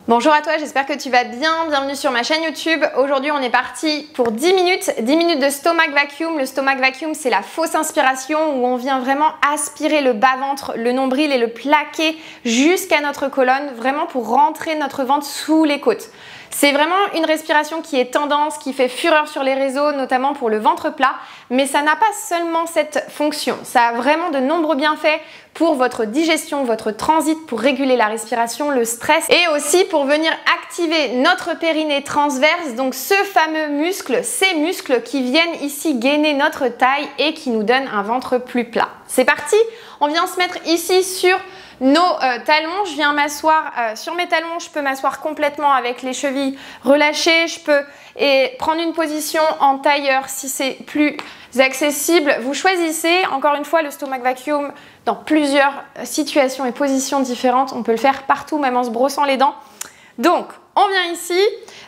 Bonjour à toi, j'espère que tu vas bien. Bienvenue sur ma chaîne YouTube. Aujourd'hui, on est parti pour 10 minutes de stomach vacuum. Le stomach vacuum, c'est la fausse inspiration où on vient vraiment aspirer le bas-ventre, le nombril et le plaquer jusqu'à notre colonne, vraiment pour rentrer notre ventre sous les côtes. C'est vraiment une respiration qui est tendance, qui fait fureur sur les réseaux, notamment pour le ventre plat, mais ça n'a pas seulement cette fonction. Ça a vraiment de nombreux bienfaits pour votre digestion, votre transit, pour réguler la respiration, le stress et aussi pour venir activer notre périnée transverse, donc ce fameux muscle, ces muscles qui viennent ici gainer notre taille et qui nous donnent un ventre plus plat. C'est parti, on vient se mettre ici sur nos talons. Je viens m'asseoir sur mes talons, je peux m'asseoir complètement avec les chevilles relâchées, je peux prendre une position en tailleur si c'est plus accessible. Vous choisissez, encore une fois, le stomach vacuum dans plusieurs situations et positions différentes. On peut le faire partout, même en se brossant les dents. Donc, on vient ici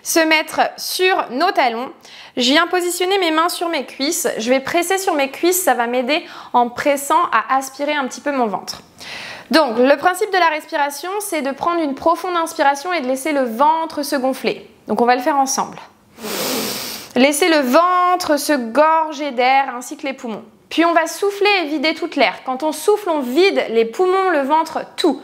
se mettre sur nos talons. Je viens positionner mes mains sur mes cuisses. Je vais presser sur mes cuisses, ça va m'aider en pressant à aspirer un petit peu mon ventre. Donc, le principe de la respiration, c'est de prendre une profonde inspiration et de laisser le ventre se gonfler. Donc, on va le faire ensemble. Laissez le ventre se gorger d'air ainsi que les poumons. Puis, on va souffler et vider toute l'air. Quand on souffle, on vide les poumons, le ventre, tout.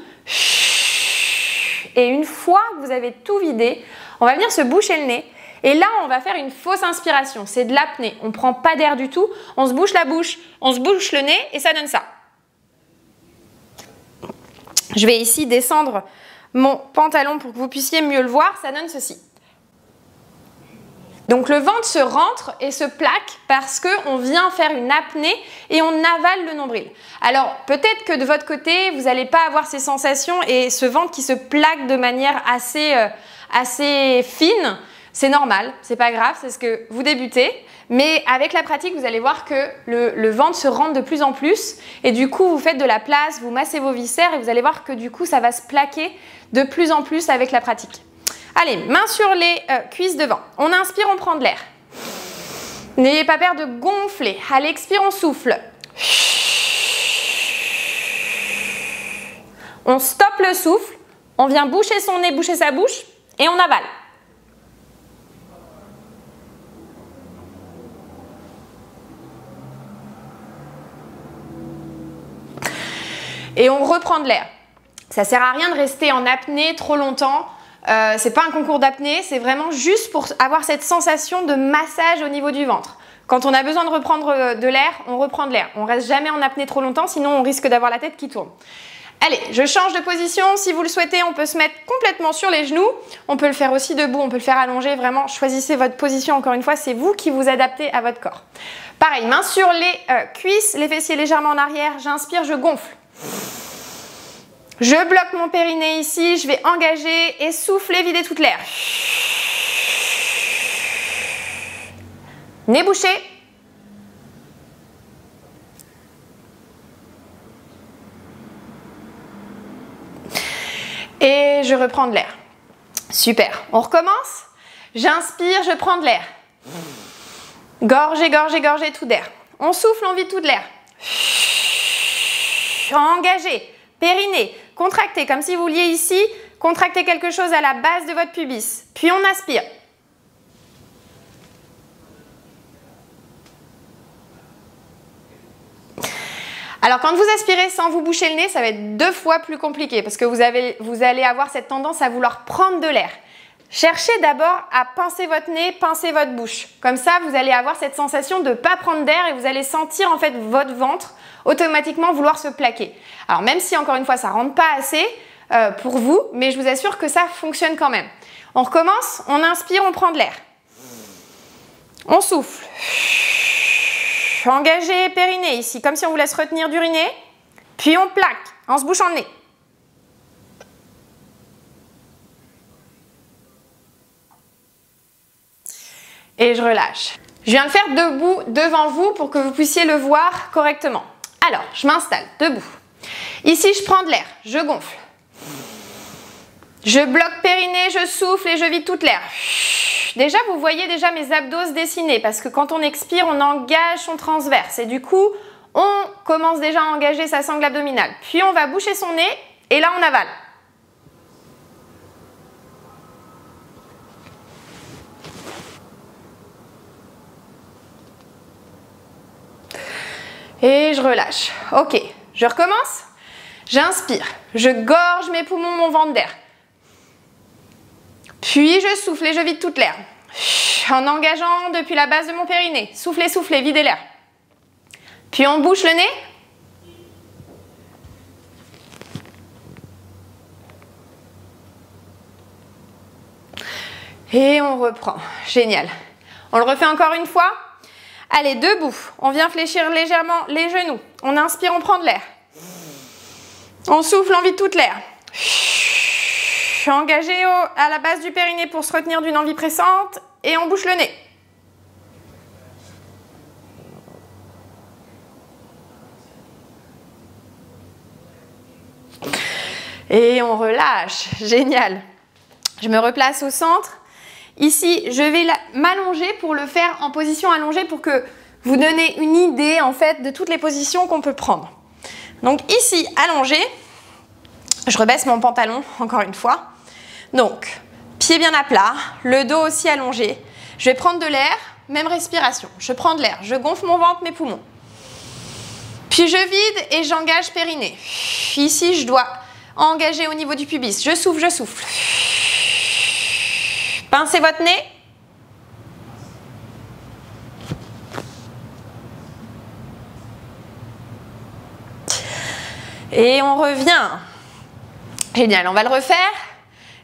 Et une fois que vous avez tout vidé, on va venir se boucher le nez. Et là, on va faire une fausse inspiration. C'est de l'apnée. On ne prend pas d'air du tout. On se bouche la bouche, on se bouche le nez et ça donne ça. Je vais ici descendre mon pantalon pour que vous puissiez mieux le voir. Ça donne ceci. Donc le ventre se rentre et se plaque parce qu'on vient faire une apnée et on avale le nombril. Alors peut-être que de votre côté, vous n'allez pas avoir ces sensations et ce ventre qui se plaque de manière assez fine. C'est normal, c'est pas grave, c'est ce que vous débutez. Mais avec la pratique, vous allez voir que le ventre se rentre de plus en plus et du coup, vous faites de la place, vous massez vos viscères et vous allez voir que du coup, ça va se plaquer de plus en plus avec la pratique. Allez, main sur les cuisses devant. On inspire, on prend de l'air. N'ayez pas peur de gonfler. À l'expire, on souffle. On stoppe le souffle. On vient boucher son nez, boucher sa bouche et on avale. Et on reprend de l'air. Ça ne sert à rien de rester en apnée trop longtemps. C'est pas un concours d'apnée, c'est vraiment juste pour avoir cette sensation de massage au niveau du ventre. Quand on a besoin de reprendre de l'air, on reprend de l'air. On reste jamais en apnée trop longtemps, sinon on risque d'avoir la tête qui tourne. Allez, je change de position. Si vous le souhaitez, on peut se mettre complètement sur les genoux. On peut le faire aussi debout, on peut le faire allongé. Vraiment, choisissez votre position. Encore une fois, c'est vous qui vous adaptez à votre corps. Pareil, main sur les cuisses, les fessiers légèrement en arrière. J'inspire, je gonfle. Je bloque mon périnée ici, je vais engager et souffler, vider toute l'air. Nez bouché. Et je reprends de l'air. Super. On recommence. J'inspire, je prends de l'air. Gorgée, gorgée, gorgée, tout d'air. On souffle, on vide tout de l'air. Engagé. Périnée, contractez comme si vous vouliez ici contracter quelque chose à la base de votre pubis. Puis on aspire. Alors quand vous aspirez sans vous boucher le nez, ça va être 2 fois plus compliqué parce que vous allez avoir cette tendance à vouloir prendre de l'air. Cherchez d'abord à pincer votre nez, pincer votre bouche. Comme ça, vous allez avoir cette sensation de ne pas prendre d'air et vous allez sentir en fait votre ventre automatiquement vouloir se plaquer. Alors même si encore une fois, ça ne rentre pas assez pour vous, mais je vous assure que ça fonctionne quand même. On recommence, on inspire, on prend de l'air. On souffle. Engagé périnée ici, comme si on vous laisse retenir d'uriner. Puis on plaque en se bouchant le nez. Et je relâche. Je viens le faire debout devant vous pour que vous puissiez le voir correctement. Alors, je m'installe debout. Ici, je prends de l'air, je gonfle. Je bloque périnée, je souffle et je vide toute l'air. Déjà, vous voyez déjà mes abdos se dessiner parce que quand on expire, on engage son transverse. Et du coup, on commence déjà à engager sa sangle abdominale. Puis, on va boucher son nez et là, on avale. Et je relâche. Ok, je recommence. J'inspire, je gorge mes poumons, mon ventre d'air. Puis je souffle et je vide toute l'air. En engageant depuis la base de mon périnée. Soufflez, soufflez, videz l'air. Puis on bouche le nez. Et on reprend. Génial. On le refait encore une fois. Allez, debout. On vient fléchir légèrement les genoux. On inspire, on prend de l'air. On souffle, on vide toute l'air. Engagé à la base du périnée pour se retenir d'une envie pressante. Et on bouche le nez. Et on relâche. Génial. Je me replace au centre. Ici, je vais m'allonger pour le faire en position allongée pour que vous donniez une idée en fait de toutes les positions qu'on peut prendre. Donc ici, allongé. Je rebaisse mon pantalon encore une fois. Donc, pied bien à plat, le dos aussi allongé. Je vais prendre de l'air, même respiration. Je prends de l'air, je gonfle mon ventre, mes poumons. Puis je vide et j'engage périnée. Ici, je dois engager au niveau du pubis. Je souffle, je souffle. Pincez votre nez. Et on revient. Génial, on va le refaire.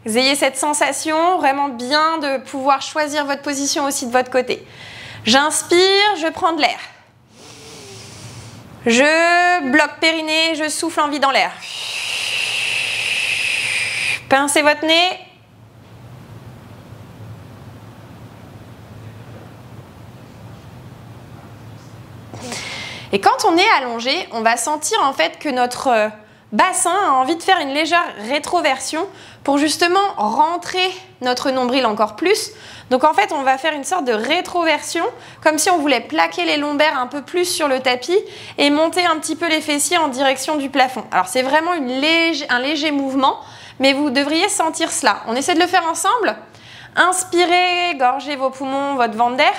Vous ayez cette sensation vraiment bien de pouvoir choisir votre position aussi de votre côté. J'inspire, je prends de l'air. Je bloque périnée, je souffle en vidant l'air. Pincez votre nez. Et quand on est allongé, on va sentir en fait que notre bassin a envie de faire une légère rétroversion pour justement rentrer notre nombril encore plus. Donc en fait, on va faire une sorte de rétroversion, comme si on voulait plaquer les lombaires un peu plus sur le tapis et monter un petit peu les fessiers en direction du plafond. Alors c'est vraiment un léger mouvement, mais vous devriez sentir cela. On essaie de le faire ensemble. Inspirez, gorgez vos poumons, votre ventre d'air.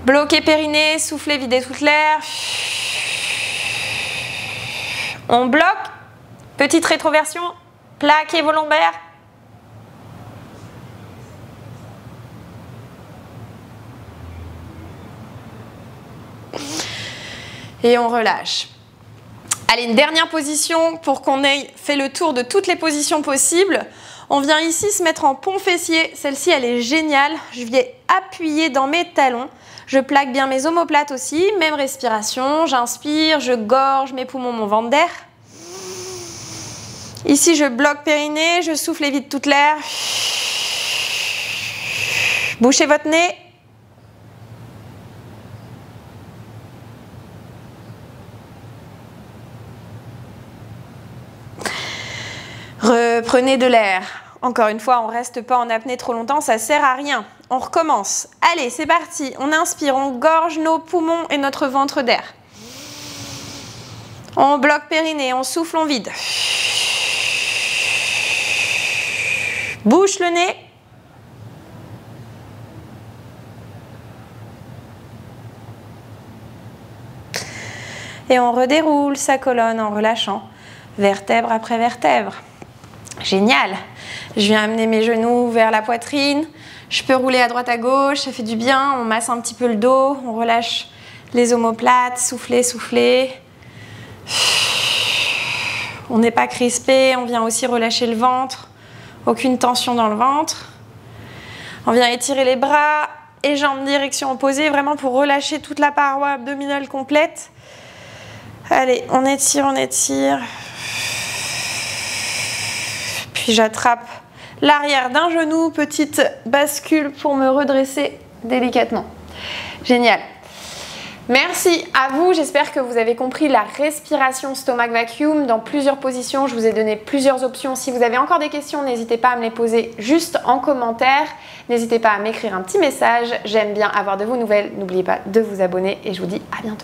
Bloquez périnée, soufflez, videz toute l'air. On bloque. Petite rétroversion. Plaquez vos lombaires. Et on relâche. Allez, une dernière position pour qu'on ait fait le tour de toutes les positions possibles. On vient ici se mettre en pont fessier. Celle-ci, elle est géniale. Je vais appuyer dans mes talons. Je plaque bien mes omoplates aussi. Même respiration. J'inspire, je gorge mes poumons, mon ventre d'air. Ici, je bloque périnée. Je souffle et vide toute l'air. Bouchez votre nez. Reprenez de l'air. Encore une fois, on ne reste pas en apnée trop longtemps, ça ne sert à rien. On recommence. Allez, c'est parti. On inspire, on gorge nos poumons et notre ventre d'air. On bloque périnée, on souffle, on vide. Bouche le nez. Et on redéroule sa colonne en relâchant, vertèbre après vertèbre. Génial. Je viens amener mes genoux vers la poitrine. Je peux rouler à droite à gauche, ça fait du bien. On masse un petit peu le dos, on relâche les omoplates, soufflez, soufflez. On n'est pas crispé, on vient aussi relâcher le ventre. Aucune tension dans le ventre. On vient étirer les bras et jambes direction opposée, vraiment pour relâcher toute la paroi abdominale complète. Allez, on étire, on étire. Puis j'attrape l'arrière d'un genou, petite bascule pour me redresser délicatement. Génial. Merci à vous, j'espère que vous avez compris la respiration stomach vacuum dans plusieurs positions. Je vous ai donné plusieurs options. Si vous avez encore des questions, n'hésitez pas à me les poser juste en commentaire. N'hésitez pas à m'écrire un petit message. J'aime bien avoir de vos nouvelles. N'oubliez pas de vous abonner et je vous dis à bientôt.